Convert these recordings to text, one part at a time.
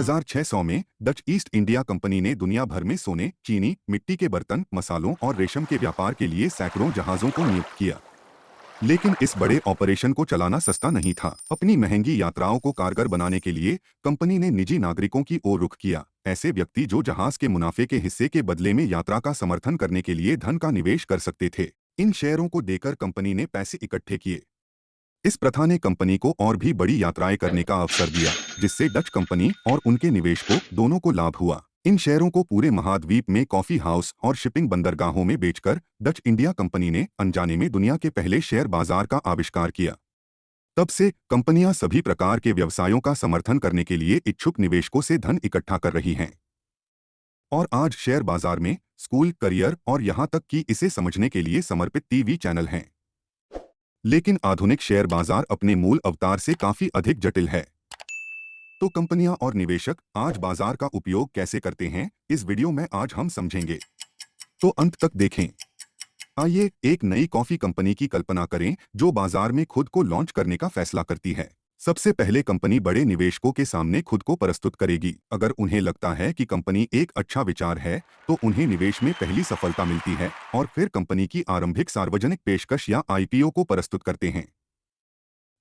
1600 में Dutch east India company ने दुनिया भर में सोने, चीनी, मिट्टी के बर्तन, मसालों और रेशम के व्यापार के लिए सैकड़ों जहाजों को नियुक्त किया। लेकिन इस बड़े ऑपरेशन को चलाना सस्ता नहीं था। अपनी महंगी यात्राओं को कारगर बनाने के लिए कंपनी ने निजी नागरिकों की ओर रुख किया, ऐसे व्यक्ति जो जहाज के मुनाफे के हिस्से के बदले में यात्रा का समर्थन करने के लिए धन का निवेश कर सकते थे। इन शेयरों को देकर कंपनी ने पैसे इकट्ठे किए। इस प्रथा ने कंपनी को और भी बड़ी यात्राएं करने का अवसर दिया, जिससे डच कंपनी और उनके निवेशकों दोनों को लाभ हुआ। इन शेयरों को पूरे महाद्वीप में कॉफी हाउस और शिपिंग बंदरगाहों में बेचकर डच इंडिया कंपनी ने अनजाने में दुनिया के पहले शेयर बाजार का आविष्कार किया। तब से कंपनियां सभी प्रकार के व्यवसायों का समर्थन करने के लिए इच्छुक निवेशकों से धन इकट्ठा कर रही हैं। और आज शेयर बाजार में स्कूल, करियर और यहां तक कि इसे समझने के लिए समर्पित टीवी चैनल हैं। लेकिन आधुनिक शेयर बाजार अपने मूल अवतार से काफी अधिक जटिल है। तो कंपनियां और निवेशक आज बाजार का उपयोग कैसे करते हैं, इस वीडियो में आज हम समझेंगे। तो अंत तक देखें। आइए एक नई कॉफी कंपनी की कल्पना करें जो बाजार में खुद को लॉन्च करने का फैसला करती है। सबसे पहले कंपनी बड़े निवेशकों के सामने खुद को प्रस्तुत करेगी। अगर उन्हें लगता है कि कंपनी एक अच्छा विचार है, तो उन्हें निवेश में पहली सफलता मिलती है और फिर कंपनी की आरंभिक सार्वजनिक पेशकश या आईपीओ को प्रस्तुत करते हैं।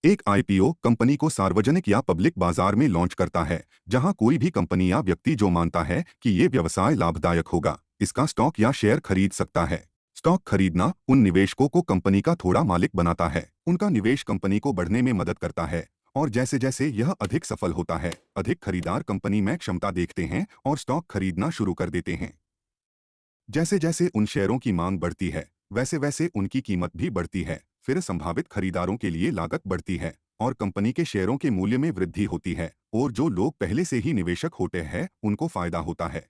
एक आईपीओ कंपनी को सार्वजनिक या पब्लिक बाजार में लॉन्च करता है, जहां कोई भी कंपनी या व्यक्ति जो मानता है कि ये व्यवसाय लाभदायक होगा, इसका स्टॉक या शेयर खरीद सकता है। स्टॉक खरीदना उन निवेशकों को कंपनी का थोड़ा मालिक बनाता है। उनका निवेश कंपनी को बढ़ने में मदद करता है और जैसे जैसे यह अधिक सफल होता है, अधिक खरीदार कंपनी में क्षमता देखते हैं और स्टॉक खरीदना शुरू कर देते हैं। जैसे जैसे उन शेयरों की मांग बढ़ती है, वैसे वैसे उनकी कीमत भी बढ़ती है। फिर संभावित खरीदारों के लिए लागत बढ़ती है और कंपनी के शेयरों के मूल्य में वृद्धि होती है और जो लोग पहले से ही निवेशक होते हैं उनको फायदा होता है।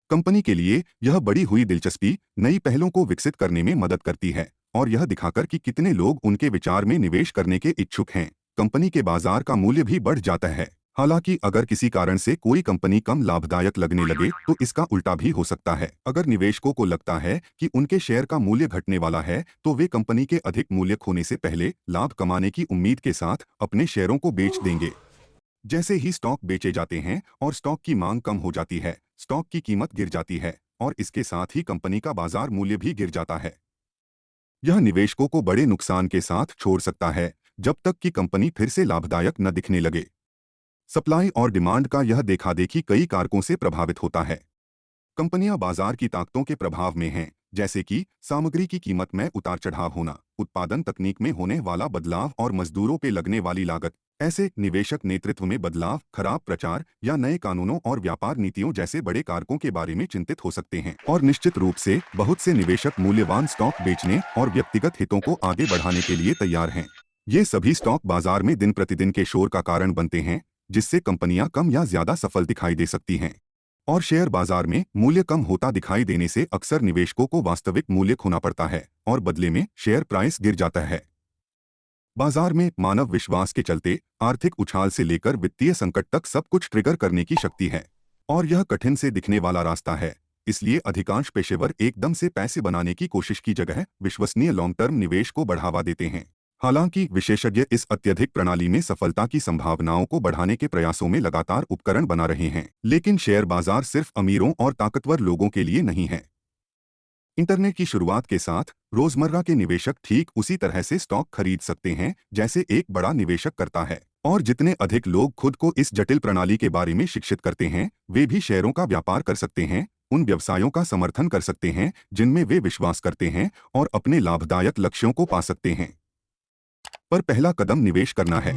कंपनी के लिए यह बढ़ी हुई दिलचस्पी नई पहलों को विकसित करने में मदद करती है और यह दिखाकर कि कितने लोग उनके विचार में निवेश करने के इच्छुक हैं, कंपनी के बाजार का मूल्य भी बढ़ जाता है। हालांकि अगर किसी कारण से कोई कंपनी कम लाभदायक लगने लगे तो इसका उल्टा भी हो सकता है। अगर निवेशकों को लगता है कि उनके शेयर का मूल्य घटने वाला है, तो वे कंपनी के अधिक मूल्य खोने से पहले लाभ कमाने की उम्मीद के साथ अपने शेयरों को बेच देंगे। जैसे ही स्टॉक बेचे जाते हैं और स्टॉक की मांग कम हो जाती है, स्टॉक की कीमत गिर जाती है और इसके साथ ही कंपनी का बाजार मूल्य भी गिर जाता है। यह निवेशकों को बड़े नुकसान के साथ छोड़ सकता है, जब तक कि कंपनी फिर से लाभदायक न दिखने लगे। सप्लाई और डिमांड का यह देखा-देखी कई कारकों से प्रभावित होता है। कंपनियां बाजार की ताकतों के प्रभाव में हैं, जैसे कि सामग्री की कीमत में उतार-चढ़ाव होना, उत्पादन तकनीक में होने वाला बदलाव और मजदूरों पे लगने वाली लागत। ऐसे निवेशक नेतृत्व में बदलाव, खराब प्रचार या नए कानूनों और व्यापार नीतियों जैसे बड़े कारकों के बारे में चिंतित हो सकते हैं। और निश्चित रूप से बहुत से निवेशक मूल्यवान स्टॉक बेचने और व्यक्तिगत हितों को आगे बढ़ाने के लिए तैयार हैं। ये सभी स्टॉक बाजार में दिन प्रतिदिन के शोर का कारण बनते हैं, जिससे कंपनियां कम या ज्यादा सफल दिखाई दे सकती हैं। और शेयर बाजार में मूल्य कम होता दिखाई देने से अक्सर निवेशकों को वास्तविक मूल्य खोना पड़ता है और बदले में शेयर प्राइस गिर जाता है। बाजार में मानव विश्वास के चलते आर्थिक उछाल से लेकर वित्तीय संकट तक सब कुछ ट्रिगर करने की शक्ति है और यह कठिन से दिखने वाला रास्ता है। इसलिए अधिकांश पेशेवर एकदम से पैसे बनाने की कोशिश की जगह विश्वसनीय लॉन्ग टर्म निवेश को बढ़ावा देते हैं। हालांकि विशेषज्ञ इस अत्यधिक प्रणाली में सफलता की संभावनाओं को बढ़ाने के प्रयासों में लगातार उपकरण बना रहे हैं। लेकिन शेयर बाजार सिर्फ अमीरों और ताकतवर लोगों के लिए नहीं है। इंटरनेट की शुरुआत के साथ रोजमर्रा के निवेशक ठीक उसी तरह से स्टॉक खरीद सकते हैं जैसे एक बड़ा निवेशक करता है। और जितने अधिक लोग खुद को इस जटिल प्रणाली के बारे में शिक्षित करते हैं, वे भी शेयरों का व्यापार कर सकते हैं, उन व्यवसायों का समर्थन कर सकते हैं जिनमें वे विश्वास करते हैं और अपने लाभदायक लक्ष्यों को पा सकते हैं। पर पहला कदम निवेश करना है।